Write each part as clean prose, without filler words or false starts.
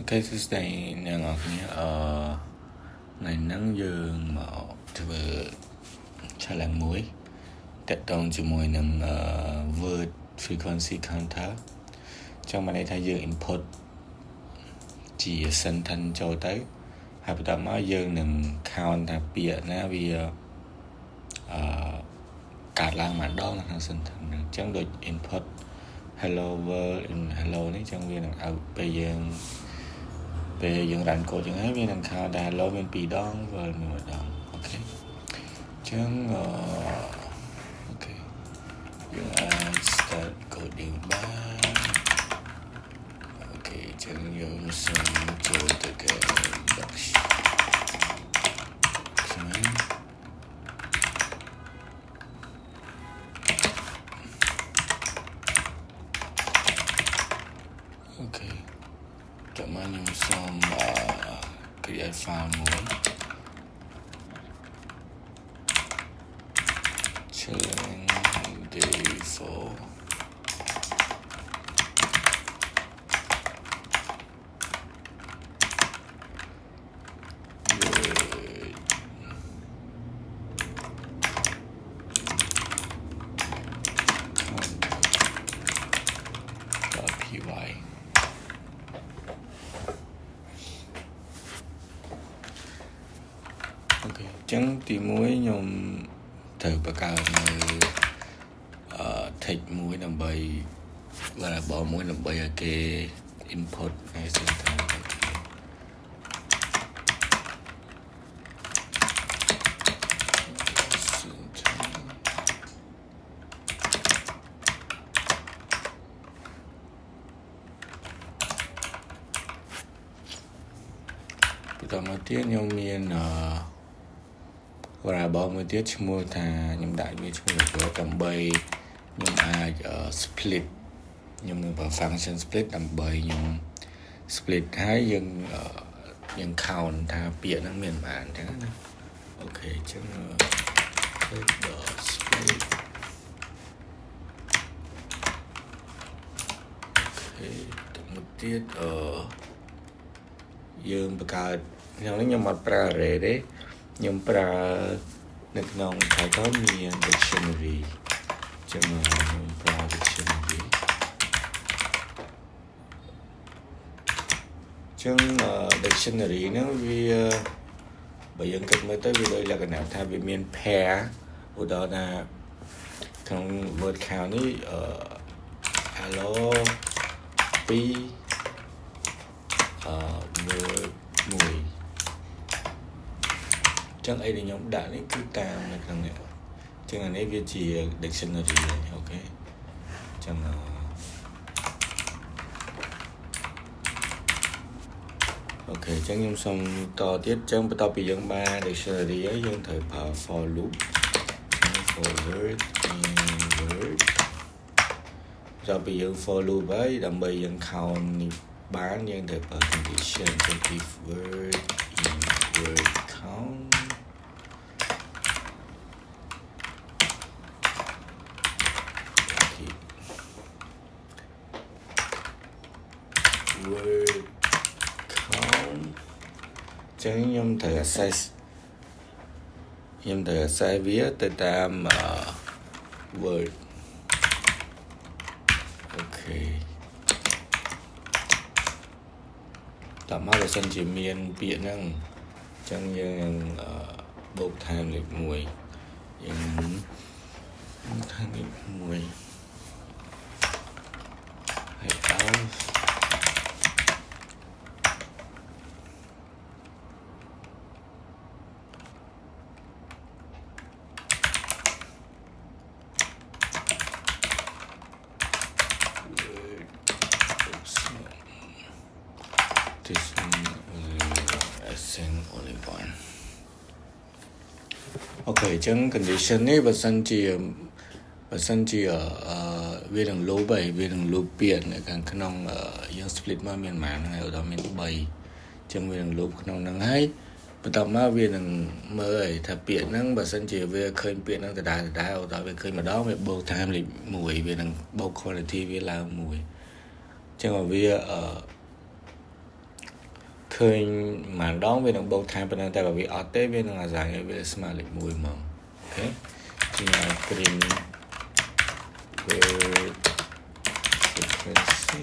cái này nè ngọt nhé ngày nắng dương mà thừa cho làm muối tết đông chỉ mùi nâng vượt frequency counter trong mà này thay dương input chỉ sân thân cho tới hay bắt đầu mới dương nâng count là bịa na vì cả lang mà đó là thằng sân thân chẳng được input hello world hello này trong viên là bây giờ rảnh cổ chẳng hết viên khao đà lô bên bì đón và mình một đón ok chẳng ok yung start cổ điều ba ok chẳng yung xong cho từ cái box ok cảm ơn những xong create file mới trên default py ok chẳng tí muối nhôm thử bà cao như thích muối nằm bầy và là bỏ muối nằm bầy ở cái input này sẽ thành bắt đầu tiết nhôm miền và bỏ một tiết mua thà nhôm đại với chung được tầm bầy nhôm split nhôm vào function split tầm bầy nhôm split hai dân dân count thà bịa năng miền bản thế này ok chứ split ok một tiết dương bạc nhưng nó một pra rễ đấy nhưng pra được nông phải có miền dictionary cho mà pra dictionary chứ dictionary nó vì bởi dân cực mới tới vì đây là cái nào thay vì miền pair của đó là thằng word count ấy hello p mùi chẳng ấy thì nhóm đã đến cứ tam là thằng này chẳng là việc chỉ dictionary này ok chẳng là ok chẳng nhóm xong to tiết chẳng bắt đầu bị dân ba dictionary ấy dân thời for loop for word rồi bị dân for loop ấy đầm bì dân count bán nhân được ở condition so if word in word count okay. Word count chẳng nhâm thời size nhâm thời size viết tới tam word ok tạm mát là sân chỉ miền biển năng chẳng như bốc tham lịch mùi những tham lịch mùi hay áo this only one ok chẳng condition ấy và sân chỉ ở về đường lô bảy về đường lô biển này càng khả năng dân split mà miền mảng này ở đó miền bảy chẳng về đường lô khả năng năng hay bắt đầu mà về đường mới thà biển năng và sân chỉ về khơi biển năng từ đá ở đó về khơi mà đó về bầu tham thì mùi về đường bầu quality về là mùi chẳng ở về ឃើញមួយដងវានឹងបូកថែមប៉ុណ្ណឹងតែបើវាអត់ទេវានឹងអាស្រ័យវាស្មើលេខ1ហ្មងអូខេជា print word frequency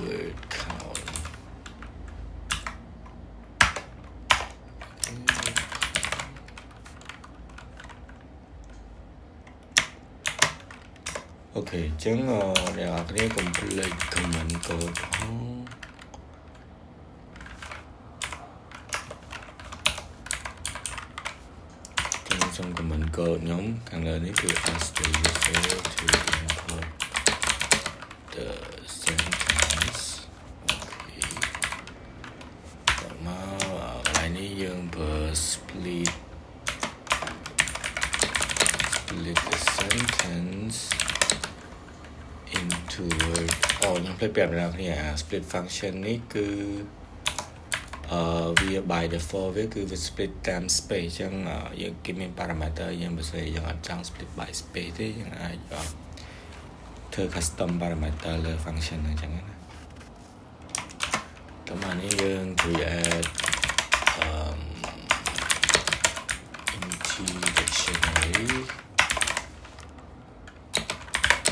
word count ok chẳng để ở cái complete comment code trong comment code nhóm càng lớn đấyคือask the user to input the sentence okay ต่อมาอะไรนี้យើងប្រើ split the sentence into word ខ្ញុំផ្លេចប្រាប់ដល់អ្នកគ្នា split function នេះគឺវា by default វាគឺវា split តាម space អញ្ចឹងយើងគេមាន parameter យើងបើសិនយើងអត់ចង់ split by space ទេយើងអាចធ្វើ custom parameter លើ function ហ្នឹងអញ្ចឹងណាតោះមកនេះយើង create empty dictionary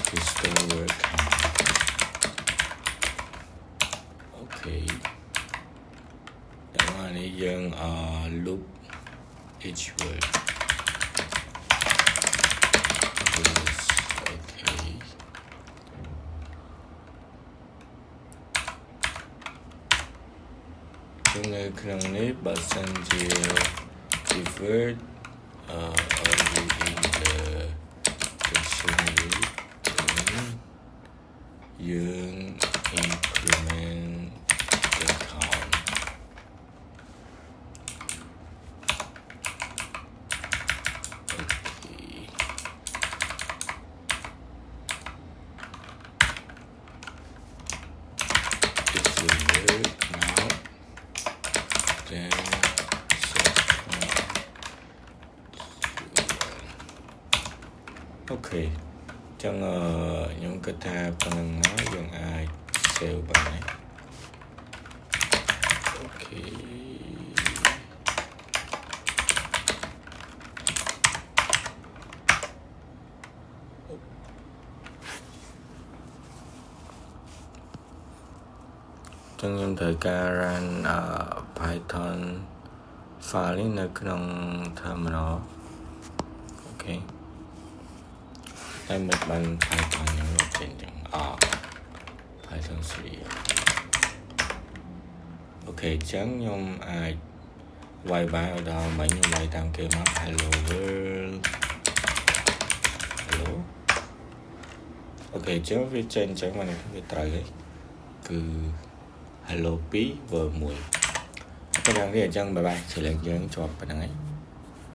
to store word count okay នេះយើងloop each word okay នៅក្នុងនេះបើសិនជា keyword already in the dictionary យើង increment the count ok ចឹងខ្ញុំគិតថាប៉ុណ្្នឹងហើយយើងអាច save បានហើយអូខេចឹងខ្ញុំត្រូវការ run Python file នេះនៅក្នុង terminal អូខេតែមិនបាន Python ខ្ញុំរកចេញចឹងPython 3អូខេចឹងខ្ញុំអាចវាយបាយឲ្យដល់មិញខ្ញុំវាយតាមគេមក hello world hello អូខេចឹងវាចេញចឹងមកនេះវាត្រូវហើយគឺ hello 2 verb 1ប៉ុណ្ណឹងទេអញ្ចឹងបាយបាយឆ្លងយើងជាប់ប៉ុណ្ណឹងហើយ